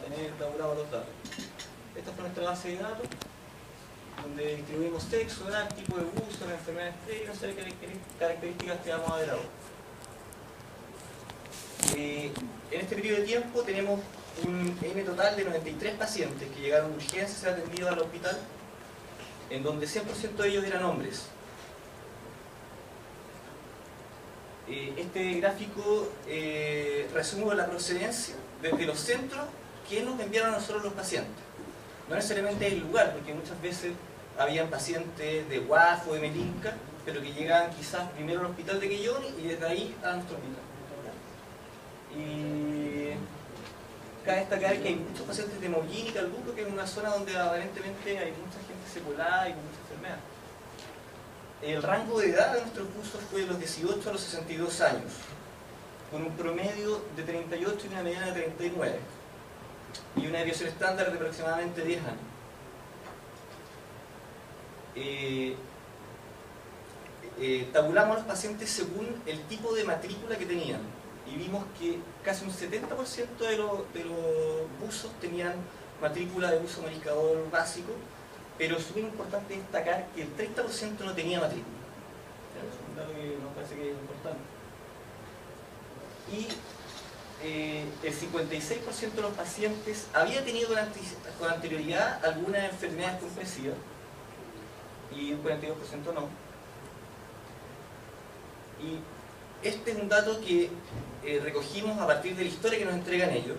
tener tabulados los datos. Esta fue nuestra base de datos, donde distribuimos sexo, edad, tipo de uso, las enfermedades previas, no sé qué características que vamos a ver ahora. En este periodo de tiempo tenemos un N total de 93 pacientes que llegaron de urgencia a ser atendidos al hospital, en donde 100% de ellos eran hombres. Este gráfico resume la procedencia desde los centros que nos enviaron a nosotros los pacientes. No necesariamente el lugar, porque muchas veces habían pacientes de UAF o de Melinca, pero que llegaban quizás primero al hospital de Quellón y desde ahí a nuestro hospital. Y cabe destacar que hay muchos pacientes de Mollín y Calbuco, que es una zona donde aparentemente hay mucha gente secuelada y con mucha enfermedad. El rango de edad de nuestros buzos fue de los 18 a los 62 años, con un promedio de 38 y una mediana de 39, y una desviación estándar de aproximadamente 10 años. Tabulamos a los pacientes según el tipo de matrícula que tenían, y vimos que casi un 70% de los buzos tenían matrícula de buzo mariscador básico, pero es muy importante destacar que el 30% no tenía matrícula. Es un dato que nos parece que es importante. Y el 56% de los pacientes había tenido con anterioridad alguna enfermedad compresiva, y un 42% no. Y este es un dato que recogimos a partir de la historia que nos entregan ellos,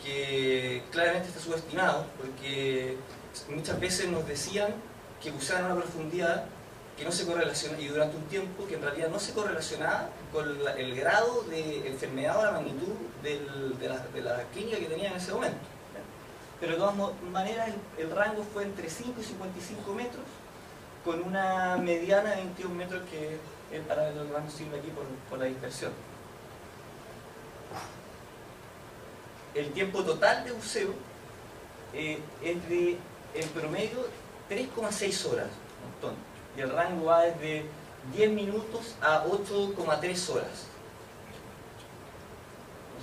que claramente está subestimado, porque muchas veces nos decían que usaban una profundidad que no se correlaciona, y durante un tiempo que en realidad no se correlacionaba con el grado de enfermedad o la magnitud de la clínica que tenían en ese momento. Pero de todas maneras el rango fue entre 5 y 55 metros, con una mediana de 21 metros, que es para lo que más nos sirve aquí por la dispersión. El tiempo total de buceo es de, en promedio, 3,6 horas, un montón. Y el rango va desde 10 minutos a 8,3 horas.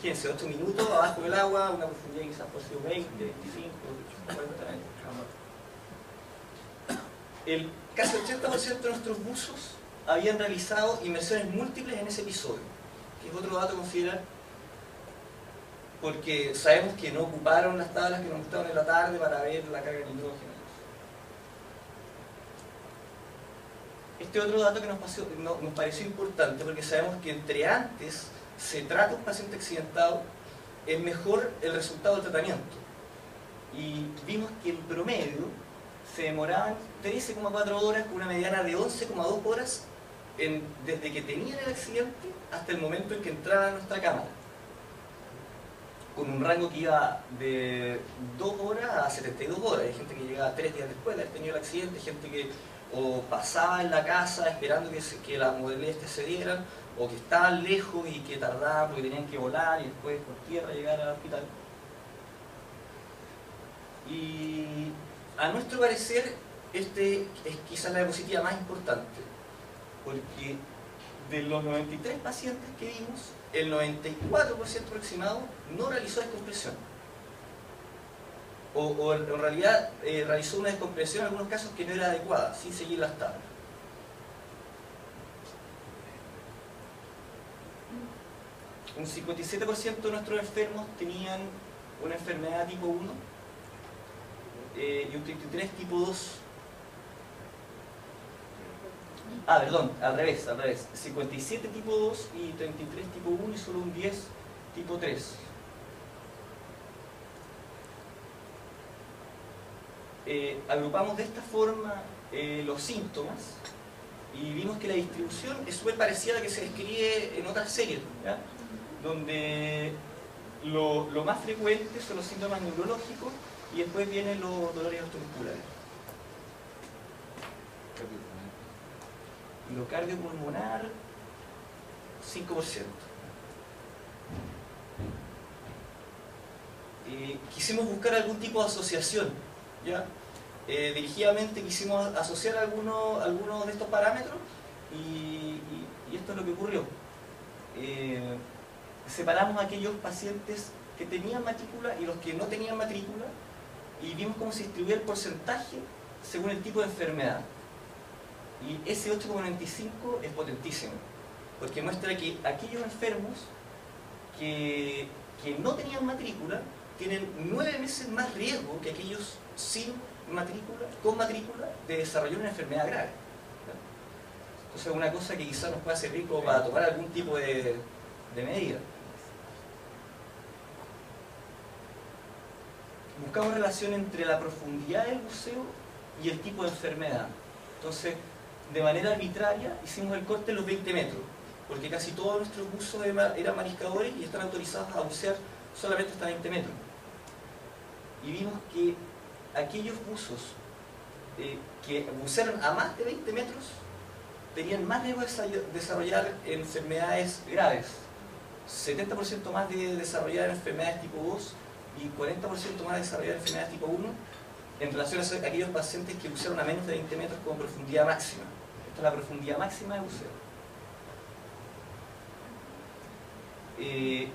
Fíjense, 8 minutos abajo del agua, una profundidad quizás por ser 20, 25, 40 metros. Casi el 80% de nuestros buzos habían realizado inmersiones múltiples en ese episodio, que es otro dato a considerar, porque sabemos que no ocuparon las tablas que nos gustaban en la tarde para ver la carga de nitrógeno. Este otro dato que nos pareció importante, porque sabemos que entre antes se trata un paciente accidentado, es mejor el resultado del tratamiento. Y vimos que en promedio se demoraban 13,4 horas, con una mediana de 11,2 horas desde que tenían el accidente hasta el momento en que entraban a nuestra cámara, con un rango que iba de 2 horas a 72 horas. Hay gente que llegaba 3 días después de haber tenido el accidente, gente que o pasaba en la casa esperando que las modalidades se dieran, o que estaban lejos y que tardaban porque tenían que volar y después por tierra llegar al hospital. Y a nuestro parecer, este es quizás la diapositiva más importante, porque de los 93 pacientes que vimos, el 94% aproximado no realizó descompresión. O en realidad realizó una descompresión en algunos casos que no era adecuada, sin seguir las tablas. Un 57% de nuestros enfermos tenían una enfermedad tipo 1 y un 33 tipo 2. Perdón, al revés. 57 tipo 2 y 33 tipo 1 y solo un 10 tipo 3. Agrupamos de esta forma los síntomas y vimos que la distribución es súper parecida a la que se describe en otras series, ¿ya? Donde lo más frecuente son los síntomas neurológicos y después vienen los dolores musculares. Lo cardiopulmonar, 5%. Quisimos buscar algún tipo de asociación, ¿ya? Dirigidamente quisimos asociar algunos de estos parámetros y esto es lo que ocurrió. Separamos a aquellos pacientes que tenían matrícula y los que no tenían matrícula, y vimos cómo se distribuía el porcentaje según el tipo de enfermedad. Y ese 8,95 es potentísimo, porque muestra que aquellos enfermos que no tenían matrícula tienen 9 veces más riesgo que aquellos sin matrícula, con matrícula, de desarrollar una enfermedad grave. Entonces es una cosa que quizás nos pueda servir como para tomar algún tipo de medida. Buscamos relación entre la profundidad del buceo y el tipo de enfermedad. Entonces, de manera arbitraria, hicimos el corte en los 20 metros, porque casi todos nuestros buzos eran mariscadores y están autorizados a bucear solamente hasta 20 metros. Y vimos que aquellos buzos que bucearon a más de 20 metros tenían más riesgo de desarrollar enfermedades graves, 70% más de desarrollar enfermedades tipo 2 y 40% más de desarrollar enfermedades tipo 1 en relación a aquellos pacientes que bucearon a menos de 20 metros como profundidad máxima. Esta es la profundidad máxima de buceo.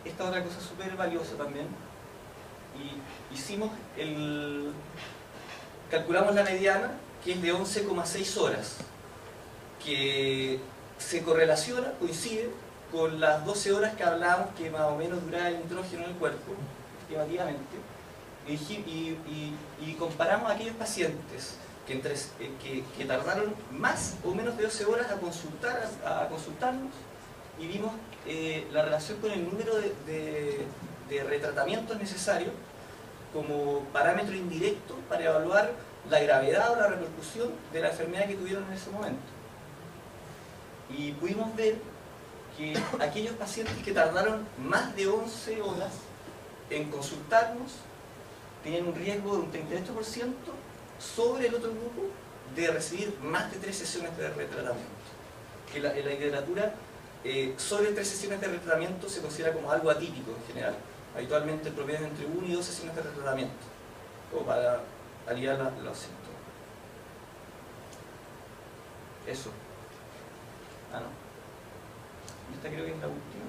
Esta otra cosa súper valiosa también, y hicimos calculamos la mediana, que es de 11,6 horas, que se correlaciona, coincide con las 12 horas que hablábamos que más o menos duraba el nitrógeno en el cuerpo, estimativamente, y comparamos a aquellos pacientes que tardaron más o menos de 12 horas a consultarnos, y vimos la relación con el número de retratamientos necesarios como parámetro indirecto para evaluar la gravedad o la repercusión de la enfermedad que tuvieron en ese momento. Y pudimos ver que aquellos pacientes que tardaron más de 11 horas en consultarnos tenían un riesgo de un 38% sobre el otro grupo de recibir más de 3 sesiones de retratamiento. Que en la literatura, sobre 3 sesiones de retratamiento se considera como algo atípico en general. Habitualmente el promedio es entre 1 y 2 sesiones de retratamiento, o para aliviar los síntomas. Eso. Ah, no. Y esta creo que es la última.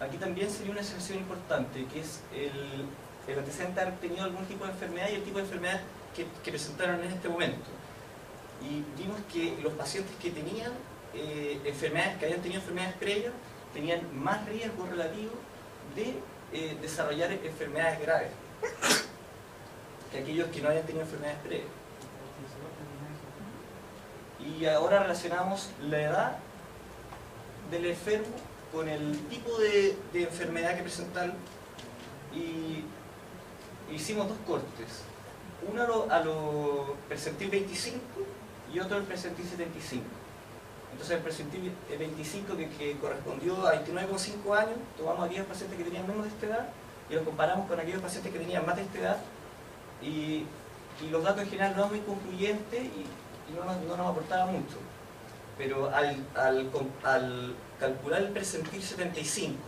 Aquí también sería una excepción importante, que es el antecedente de haber tenido algún tipo de enfermedad y el tipo de enfermedad que presentaron en este momento. Y vimos que los pacientes que tenían enfermedades, que habían tenido enfermedades previas, tenían más riesgo relativo de desarrollar enfermedades graves que aquellos que no habían tenido enfermedades previas. Y ahora relacionamos la edad del enfermo con el tipo de enfermedad que presentaron, y hicimos 2 cortes, uno a lo percentil 25 y otro al percentil 75. Entonces el percentil 25, que correspondió a 29,5 años, tomamos a aquellos pacientes que tenían menos de esta edad y los comparamos con aquellos pacientes que tenían más de esta edad, y los datos en general no eran muy concluyentes y no nos aportaban mucho. Pero al calcular el percentil 75,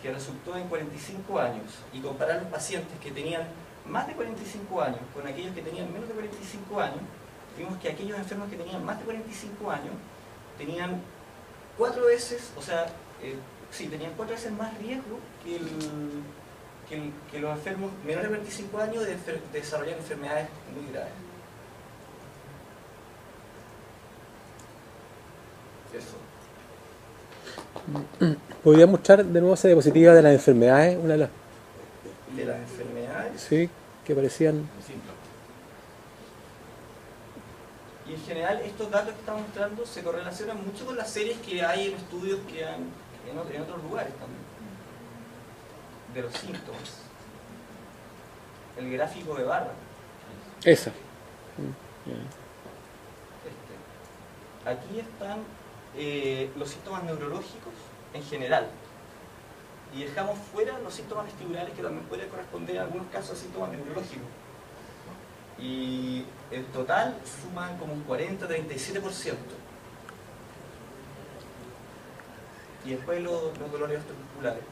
que resultó en 45 años, y comparar los pacientes que tenían más de 45 años con aquellos que tenían menos de 45 años, vimos que aquellos enfermos que tenían más de 45 años tenían 4 veces, o sea, tenían 4 veces más riesgo que los enfermos menores de 45 años de desarrollar enfermedades muy graves. Eso. ¿Podría mostrar de nuevo esa diapositiva de las enfermedades? Una de las enfermedades. Sí, que parecían. Y en general estos datos que estamos mostrando se correlacionan mucho con las series que hay en estudios que han en otros lugares también, de los síntomas. El gráfico de barra. Esa. Aquí están los síntomas neurológicos en general, y dejamos fuera los síntomas vestibulares, que también pueden corresponder en algunos casos a síntomas neurológicos, y en total suman como un 40-37%. Y después los dolores osteomusculares.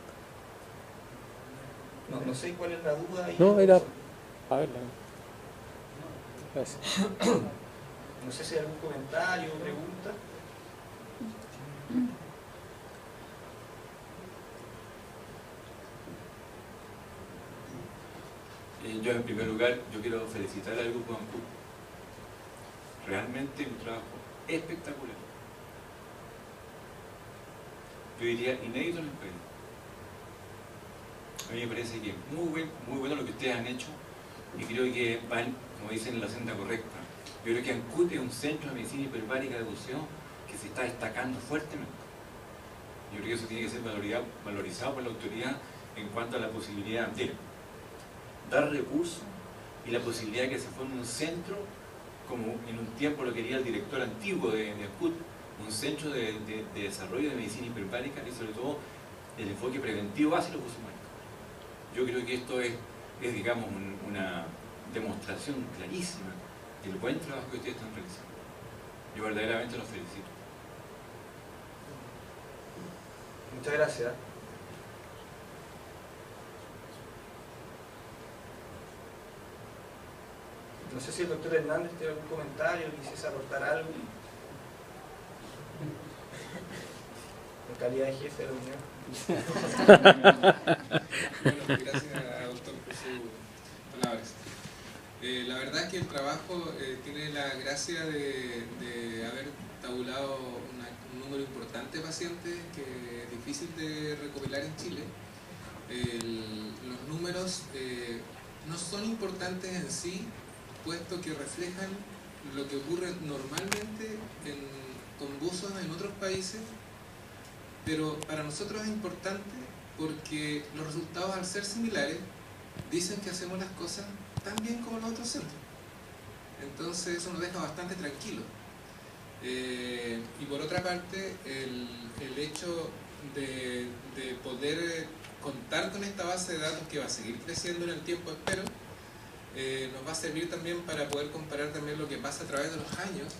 No sé cuál es la duda ahí. No, era. A ver, gracias. No sé si hay algún comentario o pregunta. Yo en primer lugar, yo quiero felicitar al grupo Ancud. Realmente un trabajo espectacular. Yo diría inédito en el país. A mí me parece que es muy bueno lo que ustedes han hecho y creo que van, como dicen, en la senda correcta. Yo creo que Ancud es un centro de medicina hiperbárica de Concepción que se está destacando fuertemente. Yo creo que eso tiene que ser valorizado por la autoridad en cuanto a la posibilidad de dar recursos y la posibilidad de que se forme un centro, como en un tiempo lo quería el director antiguo de Ancud, un centro de desarrollo de medicina hiperbárica y sobre todo el enfoque preventivo hacia los usos médicos. Yo creo que esto es digamos, una demostración clarísima del buen trabajo que ustedes están realizando. Yo verdaderamente los felicito. Muchas gracias. No sé si el doctor Hernández tiene algún comentario, quisiese aportar algo. En calidad de jefe de la unión. Bueno, gracias, doctor, por sus palabras. La verdad es que el trabajo tiene la gracia de haber tabulado un número importante de pacientes que es difícil de recopilar en Chile. Los números no son importantes en sí, puesto que reflejan lo que ocurre normalmente con buzos en otros países, pero para nosotros es importante porque los resultados, al ser similares, dicen que hacemos las cosas tan bien como los otros centros. Entonces eso nos deja bastante tranquilos. Y por otra parte, el hecho de poder contar con esta base de datos que va a seguir creciendo en el tiempo, espero, nos va a servir también para poder comparar también lo que pasa a través de los años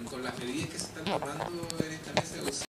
con las medidas que se están tomando en esta mesa de